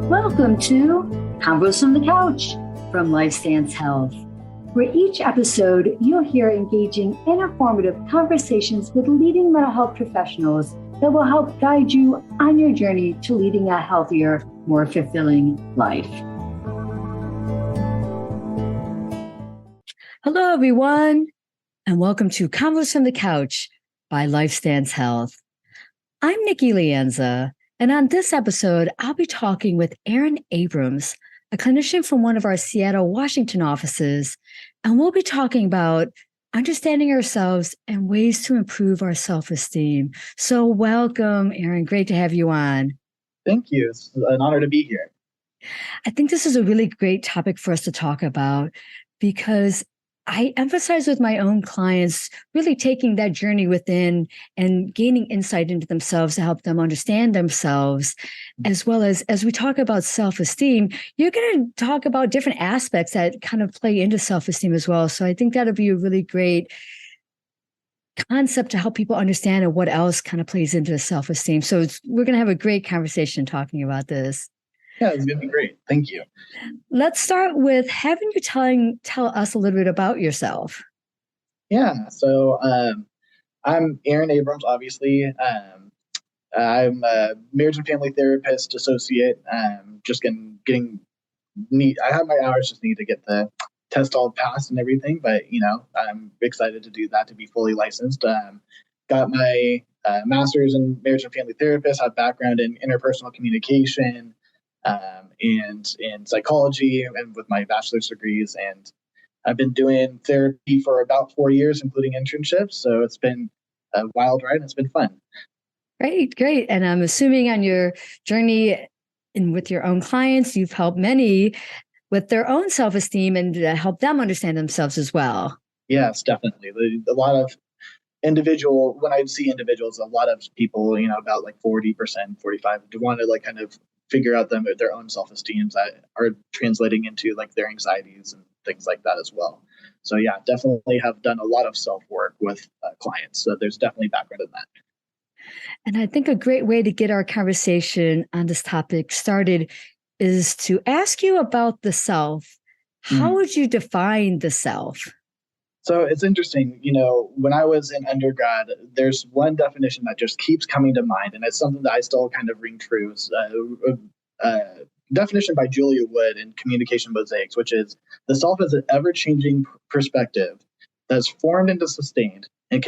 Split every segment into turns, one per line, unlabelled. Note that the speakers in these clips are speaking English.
Welcome to Convos from the Couch from Lifestance Health, where each episode you'll hear engaging and informative conversations with leading mental health professionals that will help guide you on your journey to leading a healthier, more fulfilling life. Hello, everyone, and welcome to Convos from the Couch by Lifestance Health. I'm Nikki Lienza. And on this episode, I'll be talking with Abrams, a clinician from one of our Seattle, Washington offices, and we'll be talking about understanding ourselves and ways to improve our self-esteem. So welcome, Aaron. Great to have you on.
Thank you. It's an honor to be here.
I think this is a really great topic for us to talk about because I emphasize with my own clients really taking that journey within and gaining insight into themselves to help them understand themselves, as well as we talk about self-esteem, you're going to talk about different aspects that kind of play into self-esteem as well. So I think that'll be a really great concept to help people understand and what else kind of plays into self-esteem. So we're going to have a great conversation talking about this.
Yeah, it's going to be great. Thank you.
Let's start with having you tell us a little bit about yourself.
Yeah, so I'm Aaron Abrams, obviously. I'm a marriage and family therapist associate. Just getting neat. I have my hours, just need to get the test all passed and everything. But, I'm excited to do that, to be fully licensed. Got my master's in marriage and family therapist, have background in interpersonal communication, and in psychology, and with my bachelor's degrees. And I've been doing therapy for about 4 years, including internships. So it's been a wild ride and it's been fun.
Great. And I'm assuming on your journey and with your own clients, you've helped many with their own self-esteem and help them understand themselves as well.
Yes, definitely. A lot of when I see individuals, a lot of people, about like 40%, 45%, want to kind of figure out their own self-esteems that are translating into their anxieties and things like that as well. So yeah, definitely have done a lot of self-work with clients. So there's definitely background in that.
And I think a great way to get our conversation on this topic started is to ask you about the self. How would you define the self?
So it's interesting, when I was in undergrad, there's one definition that just keeps coming to mind, and it's something that I still kind of ring true. Definition by Julia Wood in Communication Mosaics, which is the self is an ever-changing perspective that's formed and sustained in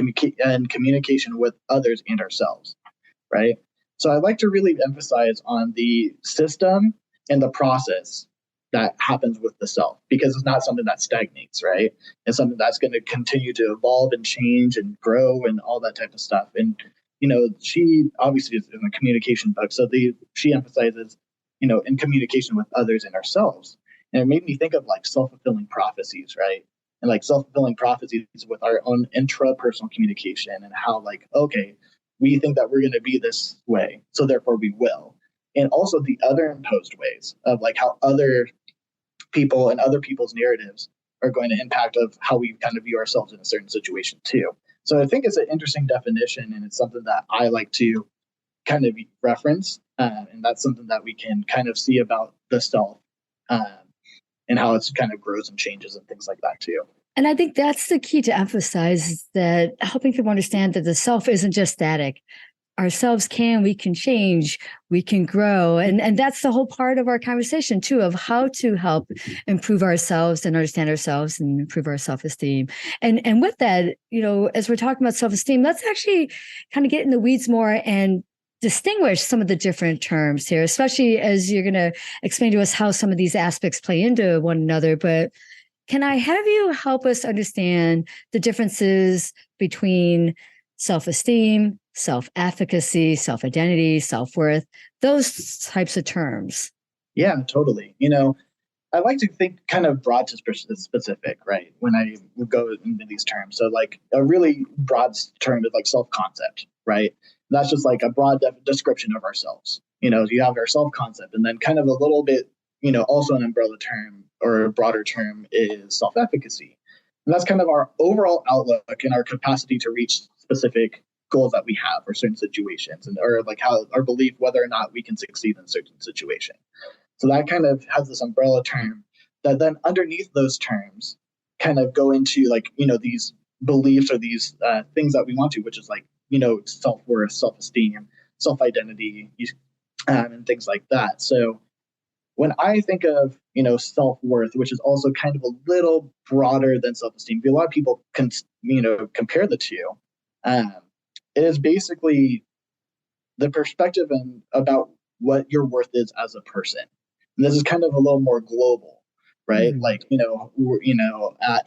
communication with others and ourselves, right? So I like to really emphasize on the system and the process that happens with the self, because it's not something that stagnates, right? It's something that's going to continue to evolve and change and grow and all that type of stuff. And, she obviously is in a communication book. So she emphasizes, in communication with others and ourselves. And it made me think of self-fulfilling prophecies, right? And self-fulfilling prophecies with our own intrapersonal communication and how okay, we think that we're going to be this way, so therefore we will. And also the other imposed ways of how other people and other people's narratives are going to impact of how we kind of view ourselves in a certain situation too. So I think it's an interesting definition, and it's something that I like to kind of reference. And that's something that we can kind of see about the self and how it's kind of grows and changes and things like that too.
And I think that's the key to emphasize, is that helping people understand that the self isn't just static. Ourselves we can change, we can grow. And that's the whole part of our conversation too, of how to help improve ourselves and understand ourselves and improve our self-esteem. And with that, as we're talking about self-esteem, let's actually kind of get in the weeds more and distinguish some of the different terms here, especially as you're going to explain to us how some of these aspects play into one another. But can I have you help us understand the differences between self-esteem, self-efficacy, self-identity, self-worth, those types of terms?
Yeah, totally. I like to think kind of broad to specific, right? When I go into these terms. So a really broad term is self-concept, right? And that's just a broad description of ourselves. You have our self-concept, and then kind of a little bit, also an umbrella term or a broader term is self-efficacy. And that's kind of our overall outlook and our capacity to reach specific goals that we have for certain situations, and or how our belief whether or not we can succeed in a certain situation. So that kind of has this umbrella term that then underneath those terms kind of go into like, these beliefs or these things that we want to, which is like, self-worth, self-esteem, self-identity, and things like that. So when I think of, self-worth, which is also kind of a little broader than self-esteem, a lot of people can, compare the two. Um, it is basically the perspective about what your worth is as a person. And this is kind of a little more global, right?
Mm.
Like,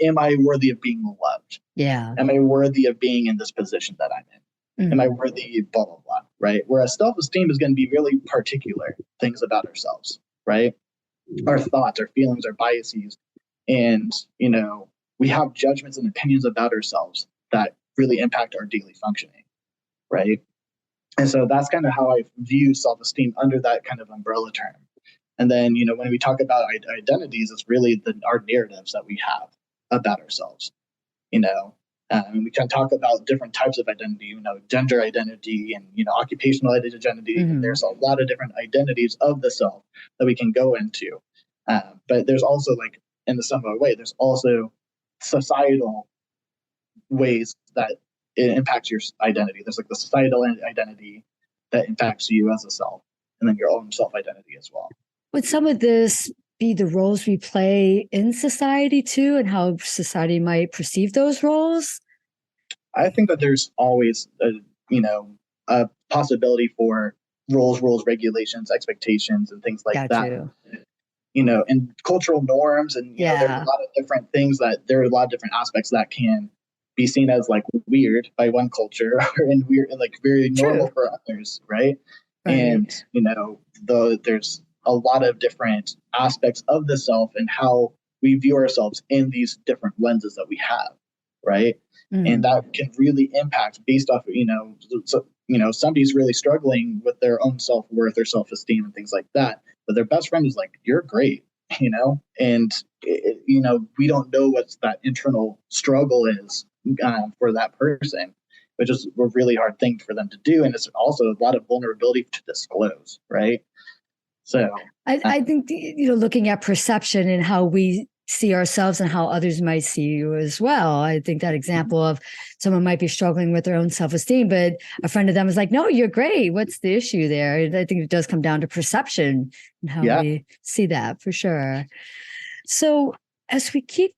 am I worthy of being loved?
Yeah.
Am I worthy of being in this position that I'm in? Am I worthy, blah, blah, blah, right? Whereas self-esteem is going to be really particular things about ourselves, right? Our thoughts, our feelings, our biases. And, we have judgments and opinions about ourselves that really impact our daily functioning, right? And so that's kind of how I view self-esteem under that kind of umbrella term. And then, when we talk about identities, it's really our narratives that we have about ourselves. We can talk about different types of identity, gender identity and, occupational identity. And there's a lot of different identities of the self that we can go into. But there's also, like, in the similar way, there's also societal ways that it impacts your identity. There's like the societal identity that impacts you as a self, and then your own self identity as well.
Would some of this be the roles we play in society too, and how society might perceive those roles?
I think that there's always a possibility for rules, regulations, expectations, and things like that. And cultural norms, and there's a lot of different things there are a lot of different aspects that can be seen as like weird by one culture and weird and like very normal for others, right? And there's a lot of different aspects of the self and how we view ourselves in these different lenses that we have, right? And that can really impact based off, somebody's really struggling with their own self-worth or self-esteem and things like that, but their best friend is like, you're great, and we don't know what that internal struggle is for that person, which is a really hard thing for them to do. And it's also a lot of vulnerability to disclose, right? So
I think, looking at perception and how we see ourselves and how others might see you as well. I think that example of someone might be struggling with their own self-esteem, but a friend of them is like, no, you're great. What's the issue there? I think it does come down to perception and how we see that, for sure. So as we keep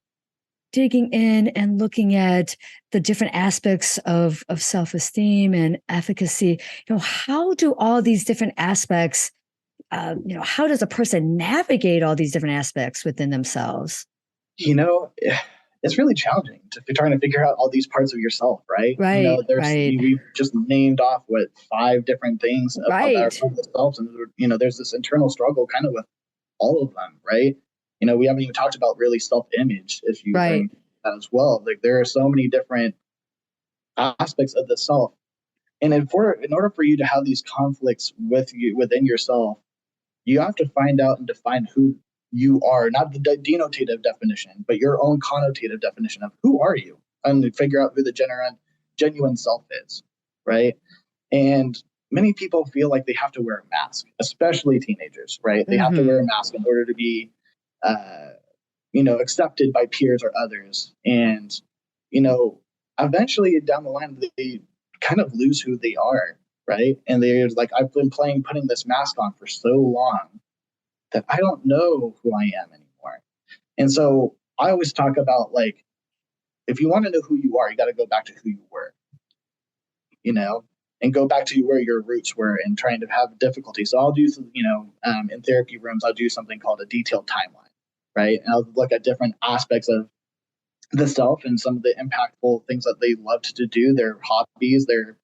digging in and looking at the different aspects of self-esteem and efficacy, how do all these different aspects, how does a person navigate all these different aspects within themselves?
It's really challenging to be trying to figure out all these parts of yourself, right?
Right.
We've just named off 5 different things about ourselves, and there's this internal struggle kind of with all of them, right? We haven't even talked about really self-image issue as well. Like, there are so many different aspects of the self, and in order for you to have these conflicts within yourself, you have to find out and define who you are, not the denotative definition, but your own connotative definition of who are you, and figure out who the genuine self is, right? And many people feel like they have to wear a mask, especially teenagers, right? They have to wear a mask in order to be, accepted by peers or others. And, eventually down the line, they kind of lose who they are, right? And they're like, I've been putting this mask on for so long that I don't know who I am anymore. And so I always talk about, like, if you want to know who you are, you got to go back to who you were, and go back to where your roots were and trying to have difficulty. So I'll do some, in therapy rooms, I'll do something called a detailed timeline, right? And I'll look at different aspects of the self and some of the impactful things that they loved to do, their hobbies, their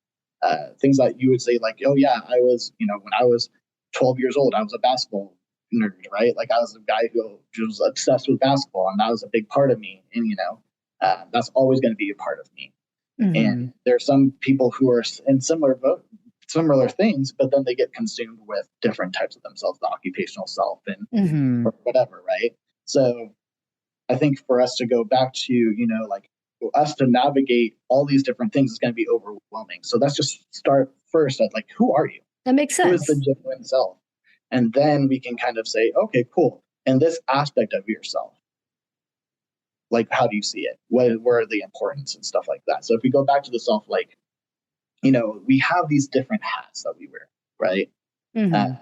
things that you would say, like, oh yeah, I was, when I was 12 years old, I was a basketball nerd, right? Like, I was a guy who was obsessed with basketball, and that was a big part of me. And, that's always going to be a part of me. And there are some people who are in similar things, but then they get consumed with different types of themselves, the occupational self and or whatever, right? So I think for us to go back to, like, us to navigate all these different things is going to be overwhelming. So let's just start first at, like, who are you?
That makes sense.
Who is the genuine self? And then we can kind of say, okay, cool. And this aspect of yourself, like, how do you see it? Where are the importance and stuff like that? So if we go back to the self, like, we have these different hats that we wear, right?
Mm-hmm.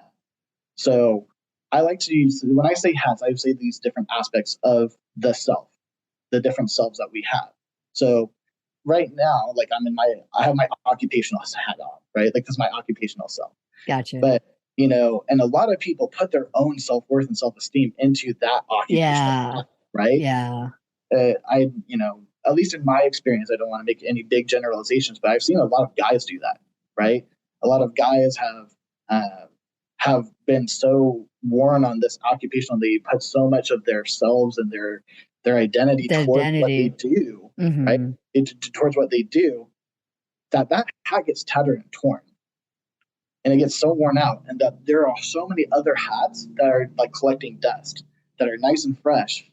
So I like to use, when I say hats, I say these different aspects of the self, the different selves that we have. So right now, like I have my occupational hat on, right? Like this is my occupational self.
Gotcha.
But, and a lot of people put their own self-worth and self-esteem into that occupational hat, right?
Yeah.
At least in my experience, I don't want to make any big generalizations, but I've seen a lot of guys do that, right? A lot of guys have been so worn on this occupational, they put so much of their selves and their identity towards what they do, right? Towards what they do, that hat gets tattered and torn, and it gets so worn out, and that there are so many other hats that are like collecting dust, that are nice and fresh,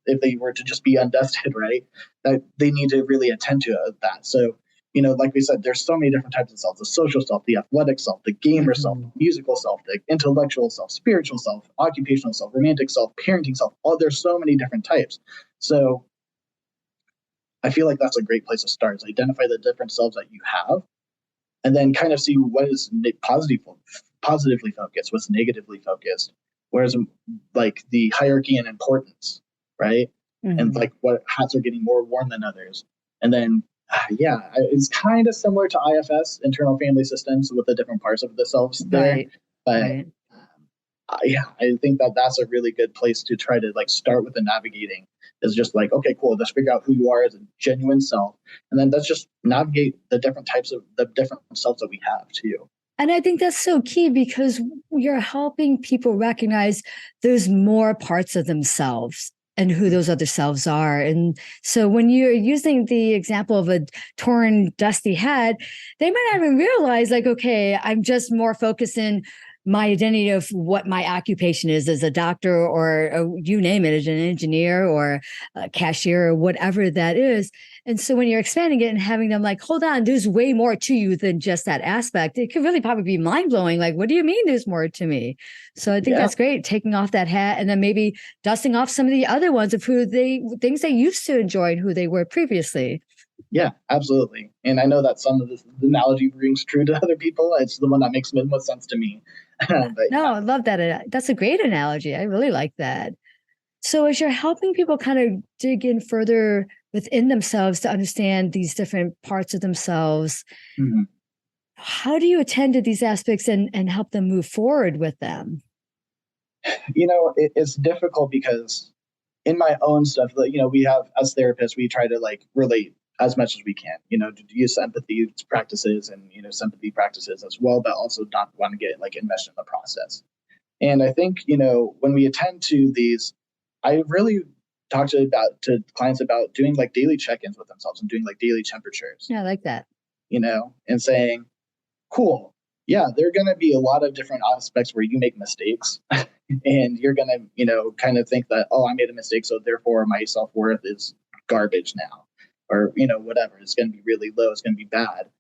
if they were to just be undusted, right? That they need to really attend to that. So, like we said, there's so many different types of self: the social self, the athletic self, the gamer self, the musical self, the intellectual self, spiritual self, occupational self, romantic self, parenting self. There's so many different types. So I feel like that's a great place to start, is identify the different selves that you have, and then kind of see what is positively focused, what's negatively focused, whereas like the hierarchy and importance, right? And like what hats are getting more worn than others. And then, it's kind of similar to IFS, internal family systems, with the different parts of the selves there. But I think that that's a really good place to try to like start with the navigating, is just like, okay, cool, let's figure out who you are as a genuine self. And then let's just navigate the different types of the different selves that we have too.
And I think that's so key, because you're helping people recognize there's more parts of themselves and who those other selves are. And so when you're using the example of a torn, dusty hat, they might not even realize, like, okay, I'm just more focused in my identity of what my occupation is as a doctor, or you name it, as an engineer or a cashier or whatever that is. And so when you're expanding it and having them like, hold on, there's way more to you than just that aspect, it could really probably be mind blowing. Like, what do you mean there's more to me? So I think that's great. Taking off that hat and then maybe dusting off some of the other ones of things they used to enjoy and who they were previously.
Yeah, absolutely. And I know that some of this analogy rings true to other people. It's the one that makes the most sense to me.
I love that. That's a great analogy. I really like that. So as you're helping people kind of dig in further within themselves to understand these different parts of themselves, how do you attend to these aspects and help them move forward with them?
It's difficult because in my own stuff, we have, as therapists, we try to like relate as much as we can, to use empathy practices and, sympathy practices as well, but also not want to get like enmeshed in the process. And I think, when we attend to these, I really talk to clients about doing like daily check-ins with themselves and doing like daily temperatures.
Yeah, I like that.
And saying, cool, yeah, there are going to be a lot of different aspects where you make mistakes and you're going to, kind of think that, oh, I made a mistake, so therefore my self-worth is garbage now, or, whatever. It's going to be really low. It's going to be bad.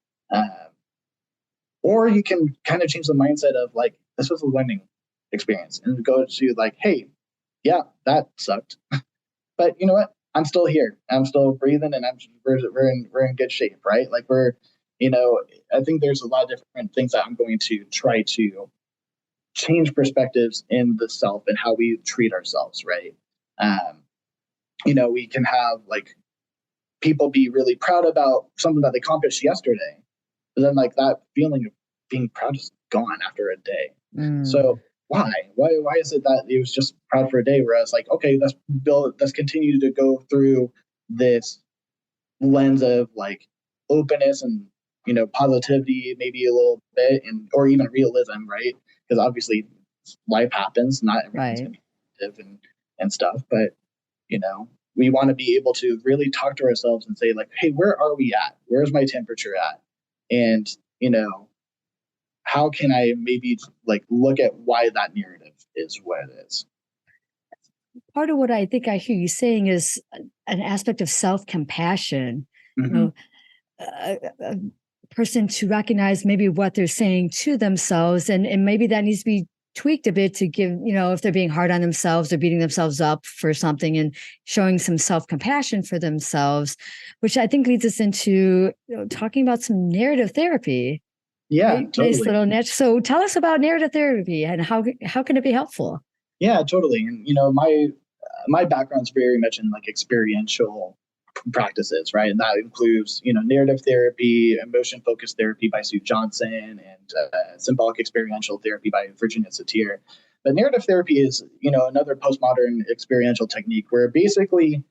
Or you can kind of change the mindset of like, this was a learning experience, and go to like, hey, yeah, that sucked. But you know what? I'm still here. I'm still breathing, and we're in good shape, right? Like I think there's a lot of different things that I'm going to try to change perspectives in the self and how we treat ourselves, right? We can have like people be really proud about something that they accomplished yesterday, but then like that feeling of being proud is gone after a day. So why is it that it was just proud for a day, whereas like, okay, let's continue to go through this lens of like openness and positivity, maybe a little bit, or even realism, right? Because obviously life happens, not everyone's gonna be positive and stuff, but we want to be able to really talk to ourselves and say like, hey, where are we at? Where's my temperature at? And how can I maybe like look at why that narrative is what it is?
Part of what I think I hear you saying is an aspect of self-compassion. A person to recognize maybe what they're saying to themselves, and maybe that needs to be tweaked a bit to give, if they're being hard on themselves or beating themselves up for something, and showing some self-compassion for themselves, which I think leads us into talking about some narrative therapy.
Yeah,
Right? Nice
totally.
little niche. So tell us about narrative therapy and how can it be helpful?
Yeah, totally. And my background's very much in like experiential practices, right? And that includes, narrative therapy, emotion focused therapy by Sue Johnson, and symbolic experiential therapy by Virginia Satir. But narrative therapy is, another postmodern experiential technique where basically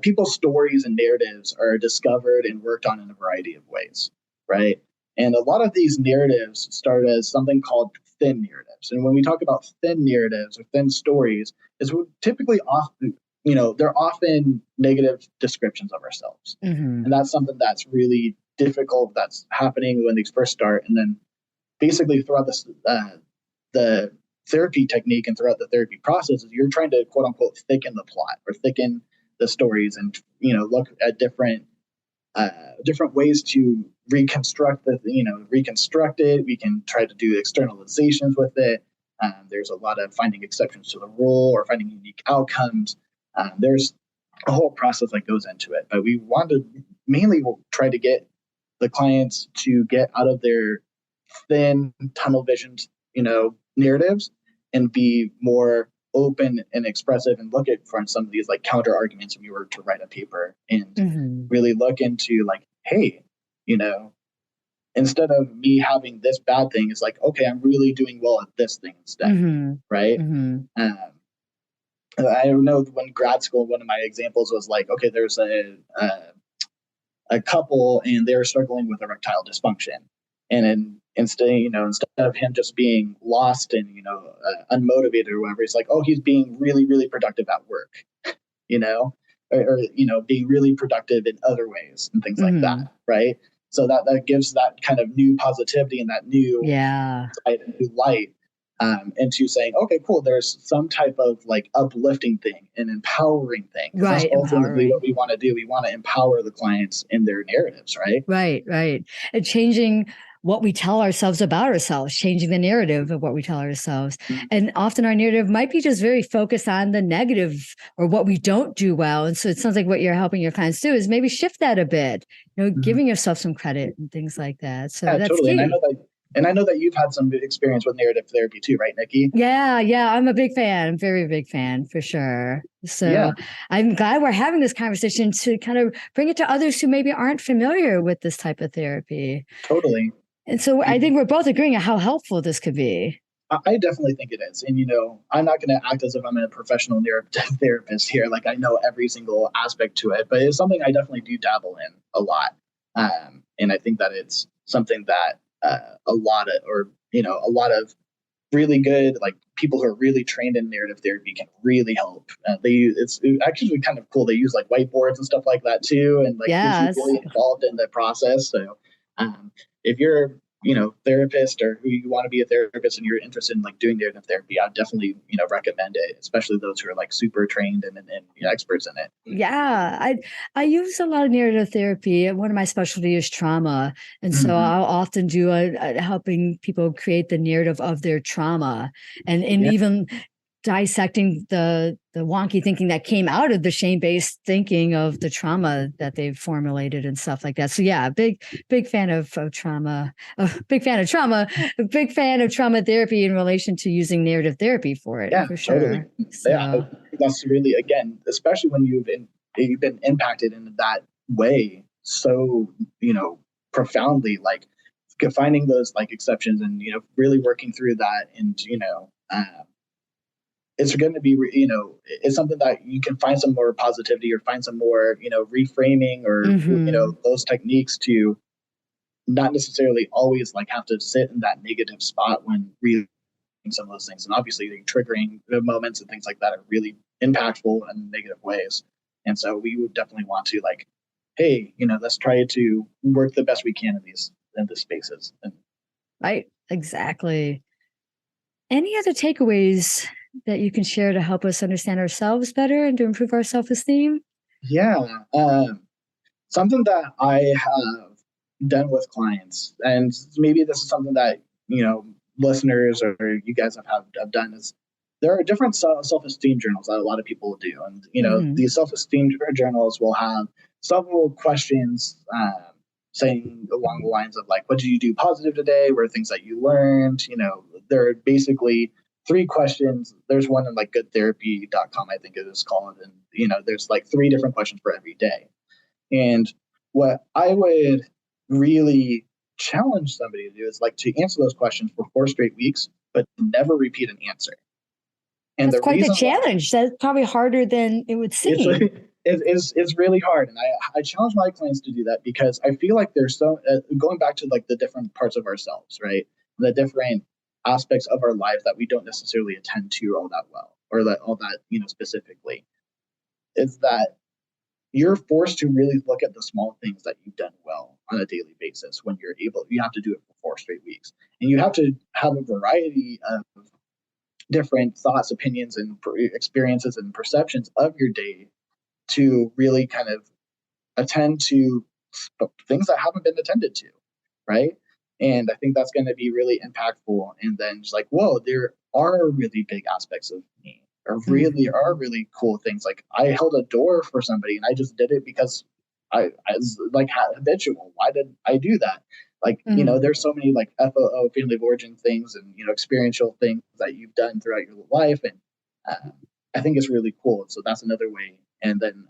people's stories and narratives are discovered and worked on in a variety of ways, right? And a lot of these narratives start as something called thin narratives. And when we talk about thin narratives or thin stories, is typically often, they're often negative descriptions of ourselves.
Mm-hmm.
And that's something that's really difficult, that's happening when these first start. And then basically throughout the therapy technique and throughout the therapy process, you're trying to quote unquote thicken the plot or thicken the stories, and look at different ways to reconstruct it. We can try to do externalizations with it. There's a lot of finding exceptions to the rule or finding unique outcomes. There's a whole process that goes into it, but we want to mainly try to get the clients to get out of their thin tunnel visioned narratives and be more open and expressive, and look at for some of these like counter arguments if you were to write a paper, and really look into like, hey, instead of me having this bad thing, it's like, okay, I'm really doing well at this thing instead, right? I know when grad school, one of my examples was like, okay, there's a couple and they were struggling with erectile dysfunction, and then instead of him just being lost and unmotivated or whatever, he's like, oh, he's being really, really productive at work, or being really productive in other ways and things like that, right? So that gives that kind of new positivity and that new light into saying, okay, cool, there's some type of like uplifting thing and empowering thing. Right. That's ultimately what we want to do. We want to empower the clients in their narratives, right?
Right. And changing what we tell ourselves about ourselves, changing the narrative of what we tell ourselves. And often our narrative might be just very focused on the negative or what we don't do well. And so it sounds like what you're helping your clients do is maybe shift that a bit, giving yourself some credit and things like that. So that's totally key.
And I know that you've had some experience with narrative therapy too, right, Nikki?
Yeah. I'm a big fan. I'm a very big fan for sure. So I'm glad we're having this conversation to kind of bring it to others who maybe aren't familiar with this type of therapy.
Totally.
And so I think we're both agreeing on how helpful this could be.
I definitely think it is. And, I'm not going to act as if I'm a professional narrative therapist here. Like I know every single aspect to it, but it's something I definitely do dabble in a lot. And I think that it's something that a lot of really good, like people who are really trained in narrative therapy can really help. It's actually kind of cool. They use like whiteboards and stuff like that too. And like gets you really involved in the process. So if you're therapist or who you want to be a therapist and you're interested in like doing narrative therapy, I'd definitely recommend it, especially those who are like super trained and experts in it.
Yeah, I use a lot of narrative therapy. One of my specialties is trauma, and so I'll often do helping people create the narrative of their trauma, and even dissecting the wonky thinking that came out of the shame-based thinking of the trauma that they've formulated and stuff like that. So yeah, big fan of trauma, big fan of trauma therapy in relation to using narrative therapy for it. Yeah, for sure.
Totally. So. Yeah, that's really, again, especially when you've been impacted in that way so profoundly, like finding those like exceptions and really working through that, and it's going to be, it's something that you can find some more positivity or find some more, reframing or, those techniques to not necessarily always like have to sit in that negative spot when reading some of those things. And obviously the triggering moments and things like that are really impactful in negative ways. And so we would definitely want to like, hey, let's try to work the best we can in these spaces.
Right. Exactly. Any other takeaways that you can share to help us understand ourselves better and to improve our self-esteem?
Yeah. Something that I have done with clients, and maybe this is something that, listeners or you guys have done is there are different self-esteem journals that a lot of people do. And, these self-esteem journals will have several questions saying along the lines of like, what did you do positive today? What are things that you learned? There are basically 3 questions. There's one in like goodtherapy.com, I think it is called. And, there's like 3 different questions for every day. And what I would really challenge somebody to do is like to answer those questions for 4 straight weeks, but never repeat an answer. And
that's quite the challenge. That's probably harder than it would seem.
It's really hard. And I challenge my clients to do that because I feel like there's going back to like the different parts of ourselves, right? The different aspects of our lives that we don't necessarily attend to all that well, or all that, specifically, is that you're forced to really look at the small things that you've done well on a daily basis when you have to do it for 4 straight weeks. And you have to have a variety of different thoughts, opinions, and experiences and perceptions of your day to really kind of attend to things that haven't been attended to, right? And I think that's going to be really impactful. And then just like, whoa, there are really big aspects of me, or really are really cool things. Like I held a door for somebody and I just did it because I was like habitual. Why did I do that? Like, there's so many like FOO, family of origin things and, experiential things that you've done throughout your life. And I think it's really cool. So that's another way. And then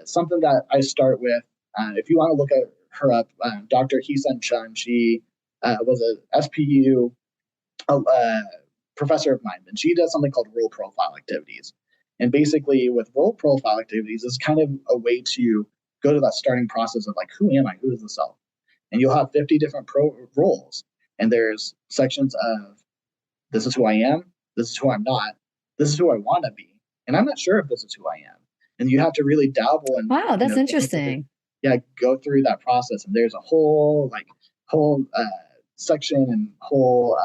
something that I start with, if you want to look at her up, Dr. Hee-Sun Chun, she was a SPU professor of mine, and she does something called role profile activities. And basically with role profile activities, it's kind of a way to go to that starting process of like, who am I? Who is the self? And you'll have 50 different roles. And there's sections of this is who I am, this is who I'm not, this is who I want to be. And I'm not sure if this is who I am. And you have to really dabble and
wow, that's interesting.
Go through that process. And there's a whole section and whole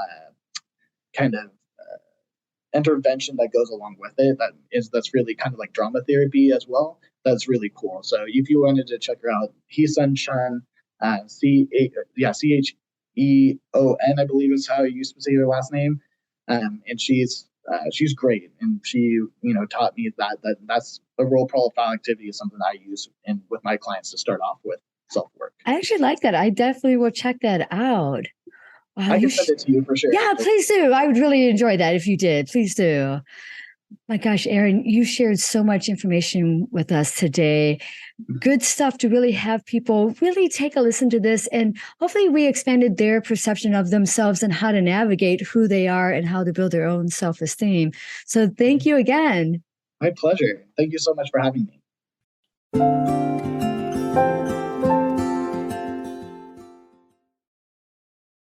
kind of intervention that goes along with it. That's really kind of like drama therapy as well. That's really cool. So if you wanted to check her out, Hee-Sun Chun, CHEON, I believe is how you used to say her last name. And she's great. And she, taught me that's a role profile activity is something I use with my clients to start off with self-work.
I actually like that. I definitely will check that out.
I can send it to you for sure.
Yeah, please do. I would really enjoy that if you did. Please do. My gosh, Aaron, you shared so much information with us today. Good stuff to really have people really take a listen to this. And hopefully we expanded their perception of themselves and how to navigate who they are and how to build their own self-esteem. So thank you again.
My pleasure. Thank you so much for having me.